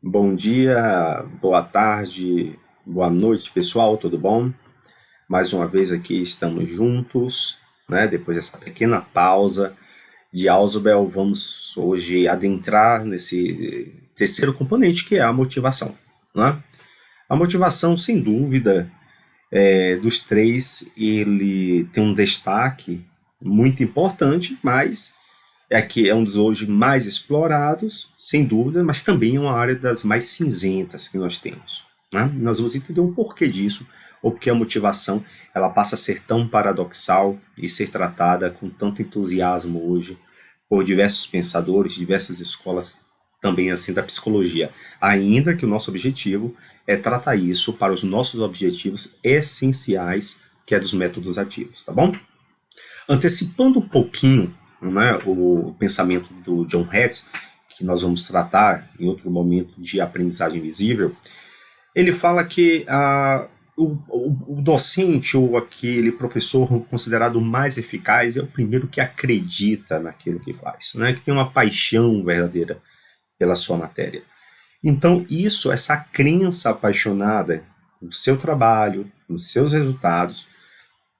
Bom dia, boa tarde, boa noite, pessoal, tudo bom? Mais uma vez aqui estamos juntos, né? Depois dessa pequena pausa de Ausubel, vamos hoje adentrar nesse terceiro componente que é a motivação, né? A motivação, sem dúvida, dos três, ele tem um destaque muito importante, mas é um dos hoje mais explorados, sem dúvida, mas também é uma área das mais cinzentas que nós temos, né? Nós vamos entender o porquê disso, ou porque a motivação ela passa a ser tão paradoxal e ser tratada com tanto entusiasmo hoje por diversos pensadores, diversas escolas também assim da psicologia, ainda que o nosso objetivo é tratar isso para os nossos objetivos essenciais, que é dos métodos ativos, tá bom? Antecipando um pouquinho, né, o pensamento do John Hattie, que nós vamos tratar em outro momento de aprendizagem visível, ele fala que o docente ou aquele professor considerado mais eficaz é o primeiro que acredita naquilo que faz, né, que tem uma paixão verdadeira pela sua matéria. Então, essa crença apaixonada no seu trabalho, nos seus resultados,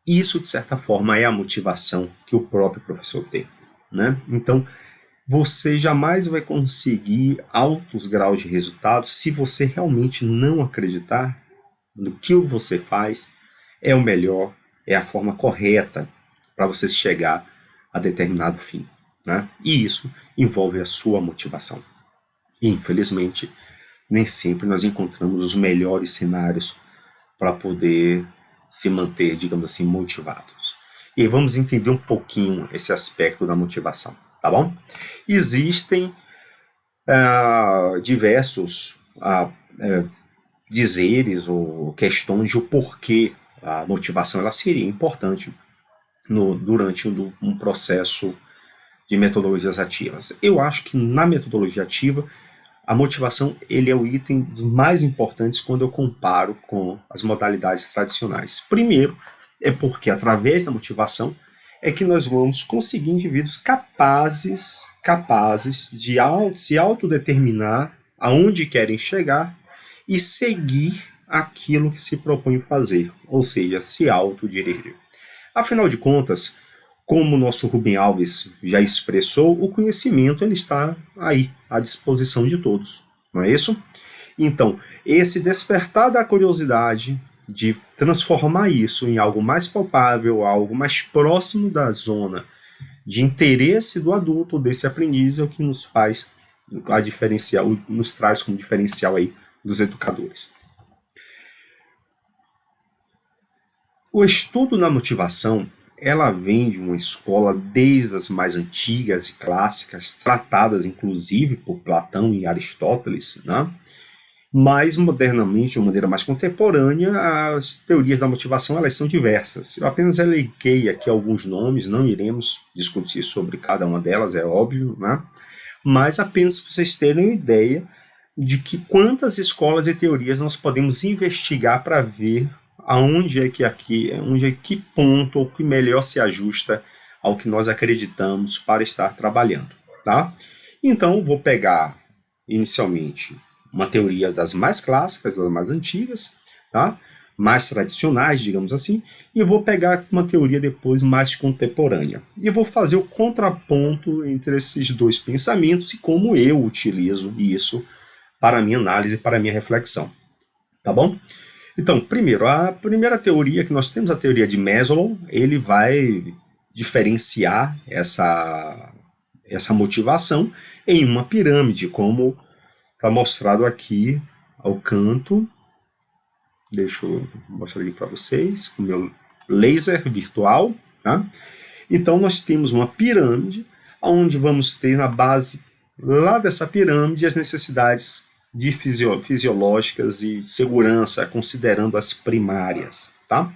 isso, de certa forma, é a motivação que o próprio professor tem, né? Então, você jamais vai conseguir altos graus de resultado se você realmente não acreditar no que você faz é o melhor, é a forma correta para você chegar a determinado fim, né? E isso envolve a sua motivação. E, infelizmente, nem sempre nós encontramos os melhores cenários para poder se manter, digamos assim, motivados. E vamos entender um pouquinho esse aspecto da motivação, tá bom? Existem diversos dizeres ou questões de o porquê a motivação ela seria importante durante um processo de metodologias ativas. Eu acho que na metodologia ativa a motivação ele é o item dos mais importantes quando eu comparo com as modalidades tradicionais. Primeiro, é porque através da motivação é que nós vamos conseguir indivíduos capazes de se autodeterminar aonde querem chegar e seguir aquilo que se propõe fazer, ou seja, se autodirigir. Afinal de contas, como o nosso Rubem Alves já expressou, o conhecimento ele está aí, à disposição de todos, não é isso? Então, esse despertar da curiosidade, de transformar isso em algo mais palpável, algo mais próximo da zona de interesse do adulto, desse aprendiz, é o que nos faz a diferencial, nos traz como diferencial aí dos educadores. O estudo na motivação ela vem de uma escola desde as mais antigas e clássicas, tratadas inclusive por Platão e Aristóteles, né? Mas modernamente, de uma maneira mais contemporânea, as teorias da motivação elas são diversas. Eu apenas elenquei aqui alguns nomes, não iremos discutir sobre cada uma delas, é óbvio, né? Mas apenas para vocês terem uma ideia de que quantas escolas e teorias nós podemos investigar para ver onde é que ponto ou que melhor se ajusta ao que nós acreditamos para estar trabalhando, tá? Então, vou pegar inicialmente uma teoria das mais clássicas, das mais antigas, tá? Mais tradicionais, digamos assim, e vou pegar uma teoria depois mais contemporânea. E vou fazer o contraponto entre esses dois pensamentos e como eu utilizo isso para a minha análise, para a minha reflexão, tá bom? Então, primeiro, a primeira teoria que nós temos, a teoria de Maslow, ele vai diferenciar essa motivação em uma pirâmide, como está mostrado aqui ao canto. Deixa eu mostrar aqui para vocês com o meu laser virtual. Tá? Então, nós temos uma pirâmide, onde vamos ter na base lá dessa pirâmide as necessidades fisiológicas e segurança, considerando as primárias, tá?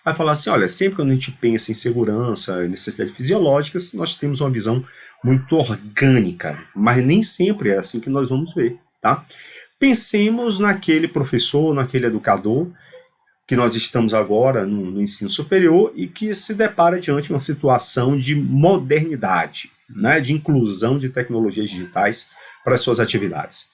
Vai falar assim, olha, sempre quando a gente pensa em segurança e necessidades fisiológicas, nós temos uma visão muito orgânica, mas nem sempre é assim que nós vamos ver, tá? Pensemos naquele professor, naquele educador que nós estamos agora no ensino superior e que se depara diante de uma situação de modernidade, né, de inclusão de tecnologias digitais para as suas atividades.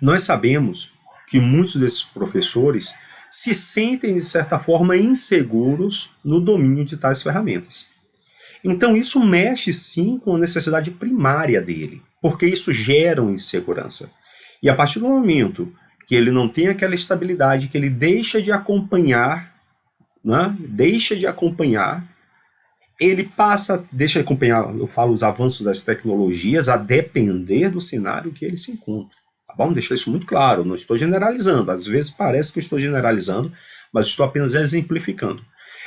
Nós sabemos que muitos desses professores se sentem, de certa forma, inseguros no domínio de tais ferramentas. Então, isso mexe sim com a necessidade primária dele, porque isso gera uma insegurança. E a partir do momento que ele não tem aquela estabilidade, que ele deixa de acompanhar, né? Deixa de acompanhar, deixa de acompanhar, eu falo, os avanços das tecnologias, a depender do cenário que ele se encontra. Tá bom? Deixar isso muito claro, não estou generalizando. Às vezes parece que eu estou generalizando, mas estou apenas exemplificando.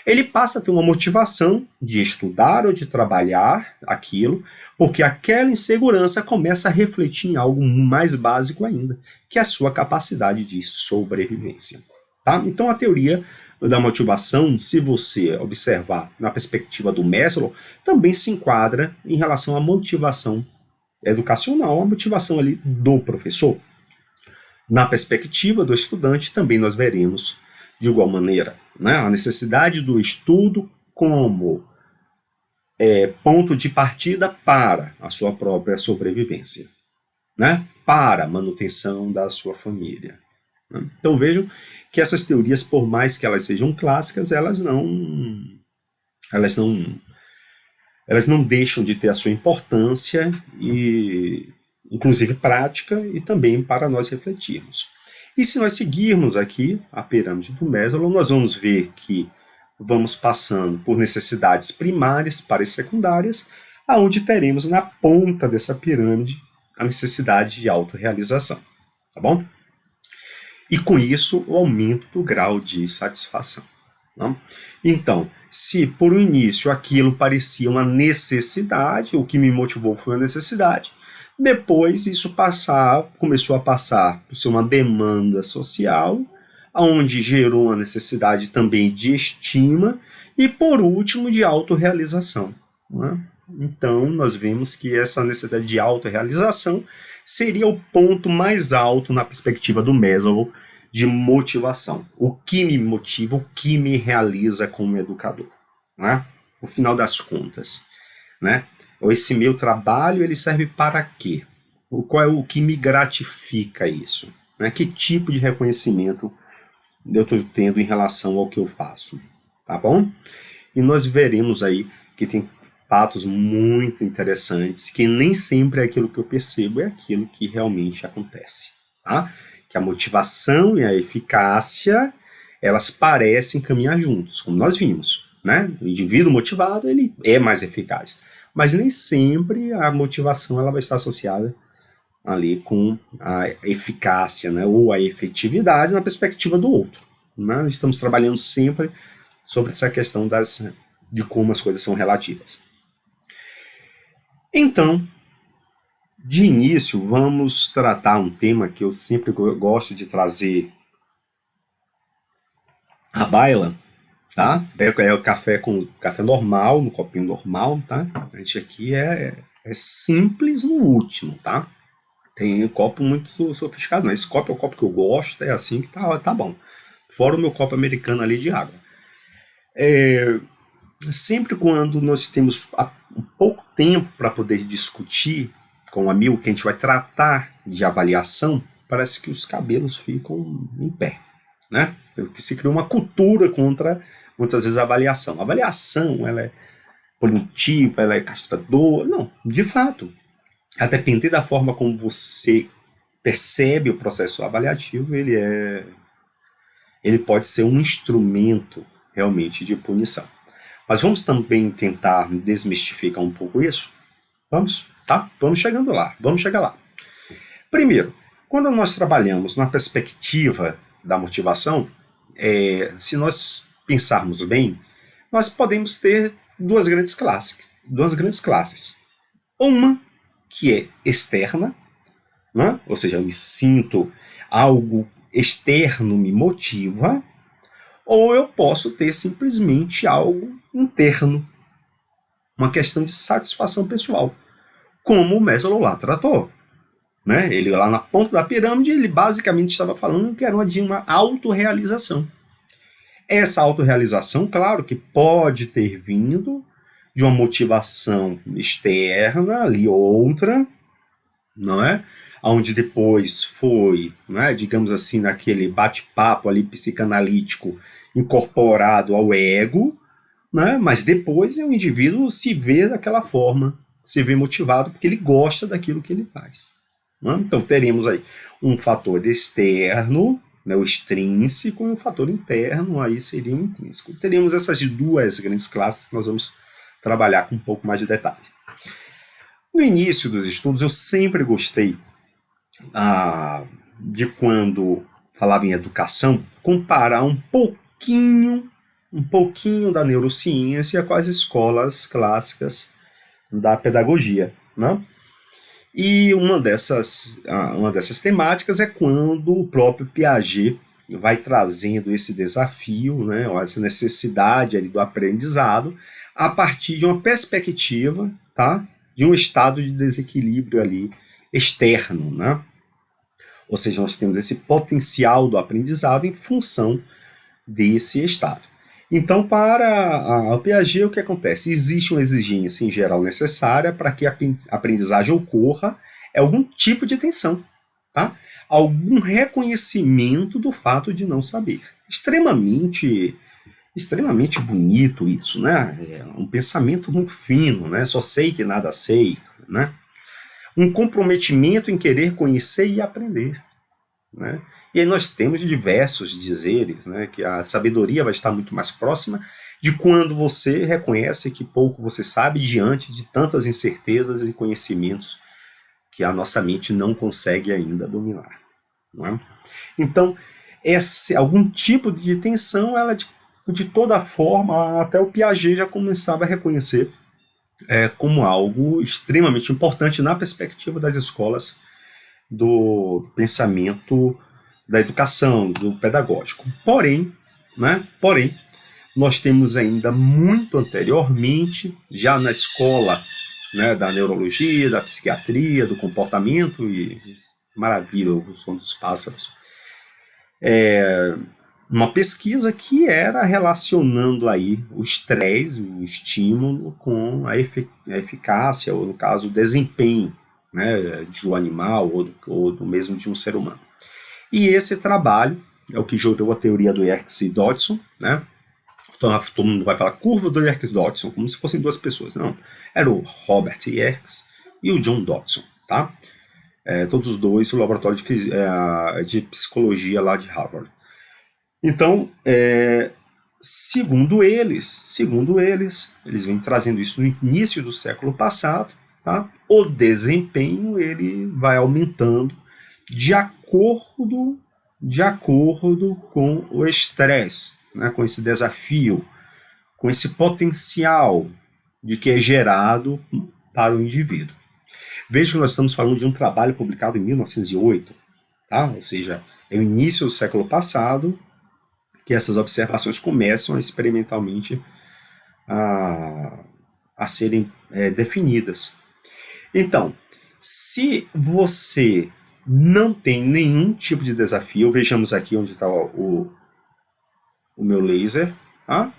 Ele passa a ter uma motivação de estudar ou de trabalhar aquilo, porque aquela insegurança começa a refletir em algo mais básico ainda, que é a sua capacidade de sobrevivência. Tá? Então a teoria da motivação, se você observar na perspectiva do Maslow, também se enquadra em relação à motivação educacional, a motivação ali do professor. Na perspectiva do estudante, também nós veremos de igual maneira, né, a necessidade do estudo como ponto de partida para a sua própria sobrevivência, né, para a manutenção da sua família. Né? Então vejam que essas teorias, por mais que elas sejam clássicas, elas não deixam de ter a sua importância, e inclusive prática, e também para nós refletirmos. E se nós seguirmos aqui a pirâmide do Maslow, nós vamos ver que vamos passando por necessidades primárias para as secundárias, aonde teremos na ponta dessa pirâmide a necessidade de autorrealização, tá bom? E com isso o aumento do grau de satisfação. Não? Então, se por um início aquilo parecia uma necessidade, o que me motivou foi uma necessidade, depois isso começou a passar por ser uma demanda social, onde gerou uma necessidade também de estima e, por último, de autorrealização. Né? Então, nós vemos que essa necessidade de autorrealização seria o ponto mais alto na perspectiva do Maslow de motivação. O que me motiva, o que me realiza como educador. Né? No final das contas. Né? Esse meu trabalho, ele serve para quê? Qual é o que me gratifica isso? Né? Que tipo de reconhecimento eu estou tendo em relação ao que eu faço? Tá bom? E nós veremos aí que tem fatos muito interessantes, que nem sempre é aquilo que eu percebo, é aquilo que realmente acontece. Tá? Que a motivação e a eficácia, elas parecem caminhar juntos, como nós vimos. Né? O indivíduo motivado, ele é mais eficaz. Mas nem sempre a motivação ela vai estar associada ali com a eficácia, né? Ou a efetividade na perspectiva do outro. Né? Estamos trabalhando sempre sobre essa questão de como as coisas são relativas. Então, de início, vamos tratar um tema que eu sempre gosto de trazer à baila, tá? É o café com café normal, no copinho normal, tá? A gente aqui é simples no último, tá? Tem um copo muito sofisticado, não. Esse copo é o copo que eu gosto, é assim que tá bom. Fora o meu copo americano ali de água. Sempre quando nós temos um pouco tempo para poder discutir com um amigo que a gente vai tratar de avaliação, parece que os cabelos ficam em pé, né? Porque se criou uma cultura contra, muitas vezes, a avaliação. A avaliação, ela é punitiva, ela é castradora. Não, de fato. A depender da forma como você percebe o processo avaliativo, ele pode ser um instrumento realmente de punição. Mas vamos também tentar desmistificar um pouco isso? Vamos? Tá? Vamos chegando lá, vamos chegar lá. Primeiro, quando nós trabalhamos na perspectiva da motivação, se nós pensarmos bem, nós podemos ter duas grandes classes. Uma que é externa, né? Ou seja, eu me sinto, algo externo me motiva, ou eu posso ter simplesmente algo interno, uma questão de satisfação pessoal, como o Maslow lá tratou. Né? Ele lá na ponta da pirâmide, ele basicamente estava falando que era de uma autorrealização. Essa autorrealização, claro, que pode ter vindo de uma motivação externa, ali outra, não é? onde depois foi, né, digamos assim, naquele bate-papo ali psicanalítico incorporado ao ego, né, mas depois o indivíduo se vê daquela forma, se vê motivado porque ele gosta daquilo que ele faz. Né? Então teremos aí um fator externo, né, o extrínseco, e um fator interno, aí seria o intrínseco. Teríamos essas duas grandes classes que nós vamos trabalhar com um pouco mais de detalhe. No início dos estudos, eu sempre gostei de quando falava em educação, comparar um pouquinho da neurociência com as escolas clássicas da pedagogia, né? E uma dessas temáticas é quando o próprio Piaget vai trazendo esse desafio, né, essa necessidade ali do aprendizado a partir de uma perspectiva, tá, de um estado de desequilíbrio ali externo, né? Ou seja, nós temos esse potencial do aprendizado em função desse estado. Então, para a Piaget, o que acontece? Existe uma exigência em geral necessária para que a aprendizagem ocorra, é algum tipo de tensão, tá? Algum reconhecimento do fato de não saber. Extremamente bonito isso, né? É um pensamento muito fino, né? Só sei que nada sei, né? Um comprometimento em querer conhecer e aprender, né? E aí nós temos diversos dizeres, né, que a sabedoria vai estar muito mais próxima de quando você reconhece que pouco você sabe diante de tantas incertezas e conhecimentos que a nossa mente não consegue ainda dominar. Não é? Então, algum tipo de tensão, ela de toda forma, até o Piaget já começava a reconhecer como algo extremamente importante na perspectiva das escolas do pensamento da educação, do pedagógico. Porém, nós temos ainda muito anteriormente, já na escola, né, da neurologia, da psiquiatria, do comportamento, e maravilha o som dos pássaros, uma pesquisa que era relacionando aí o estresse, o estímulo, com a eficácia, ou no caso, o desempenho, né, de um animal ou do mesmo de um ser humano. E esse trabalho é o que gerou a teoria do Yerkes e Dodson, né? Então, todo mundo vai falar curva do Yerkes e Dodson, como se fossem duas pessoas. Não, era o Robert Yerkes e o John Dodson, tá? Todos os dois, o laboratório de psicologia lá de Harvard. Então, segundo eles vêm trazendo isso no início do século passado, tá? O desempenho ele vai aumentando de acordo com o estresse, né? Com esse desafio, com esse potencial de que é gerado para o indivíduo. Veja que nós estamos falando de um trabalho publicado em 1908, tá? Ou seja, é o início do século passado que essas observações começam experimentalmente a serem definidas. Então, se você não tem nenhum tipo de desafio, vejamos aqui onde está o meu laser, tá?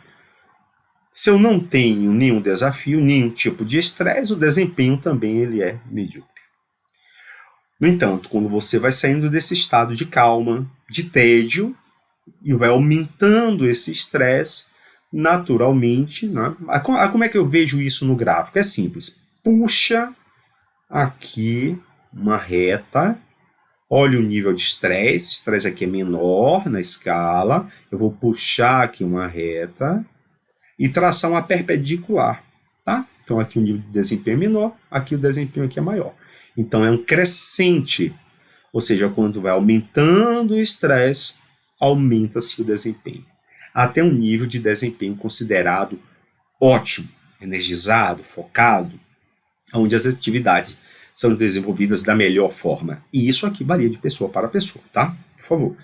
Se eu não tenho nenhum desafio, nenhum tipo de estresse, o desempenho também ele é medíocre. No entanto, quando você vai saindo desse estado de calma, de tédio, e vai aumentando esse estresse, naturalmente, né? Como é que eu vejo isso no gráfico? É simples. Puxa aqui uma reta, olha o nível de estresse aqui é menor na escala, eu vou puxar aqui uma reta e traçar uma perpendicular, tá? Então aqui o nível de desempenho é menor, aqui o desempenho aqui é maior. Então é um crescente, ou seja, quando vai aumentando o estresse, aumenta-se o desempenho, até um nível de desempenho considerado ótimo, energizado, focado, onde as atividades são desenvolvidas da melhor forma. E isso aqui varia de pessoa para pessoa, tá? Por favor.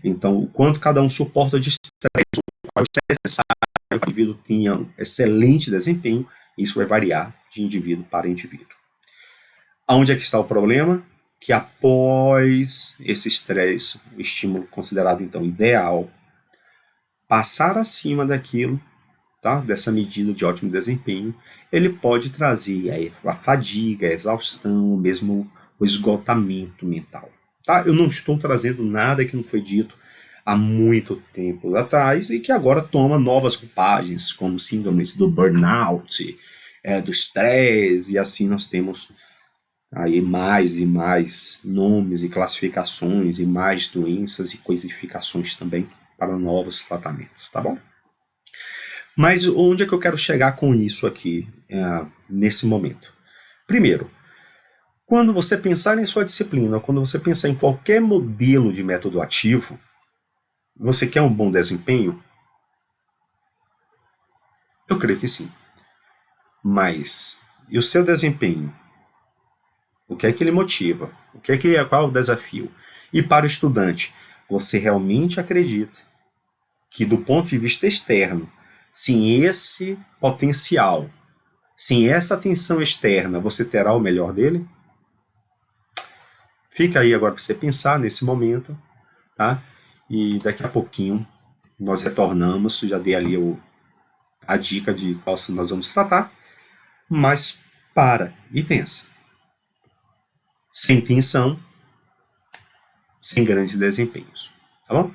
Então, o quanto cada um suporta de estresse, qual é necessário que o indivíduo tenha um excelente desempenho, isso vai variar de indivíduo para indivíduo. Onde é que está o problema? Que após esse estresse, o estímulo considerado então ideal, passar acima daquilo, tá? Dessa medida de ótimo desempenho, ele pode trazer a fadiga, a exaustão, mesmo o esgotamento mental. Tá? Eu não estou trazendo nada que não foi dito há muito tempo atrás e que agora toma novas roupagens, como síndromes do burnout, do estresse, e assim nós temos aí mais e mais nomes e classificações e mais doenças e coisificações também para novos tratamentos, tá bom? Mas onde é que eu quero chegar com isso aqui, nesse momento? Primeiro, quando você pensar em sua disciplina, quando você pensar em qualquer modelo de método ativo, você quer um bom desempenho? Eu creio que sim. Mas, e o seu desempenho? O que é que ele motiva? Qual é o desafio? E para o estudante, você realmente acredita que do ponto de vista externo, sem esse potencial, sem essa atenção externa, você terá o melhor dele? Fica aí agora para você pensar nesse momento, tá? E daqui a pouquinho nós retornamos, já dei ali a dica de qual nós vamos tratar, mas para e pensa. Sem tensão, sem grandes desempenhos, tá bom?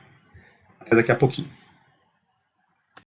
Até daqui a pouquinho.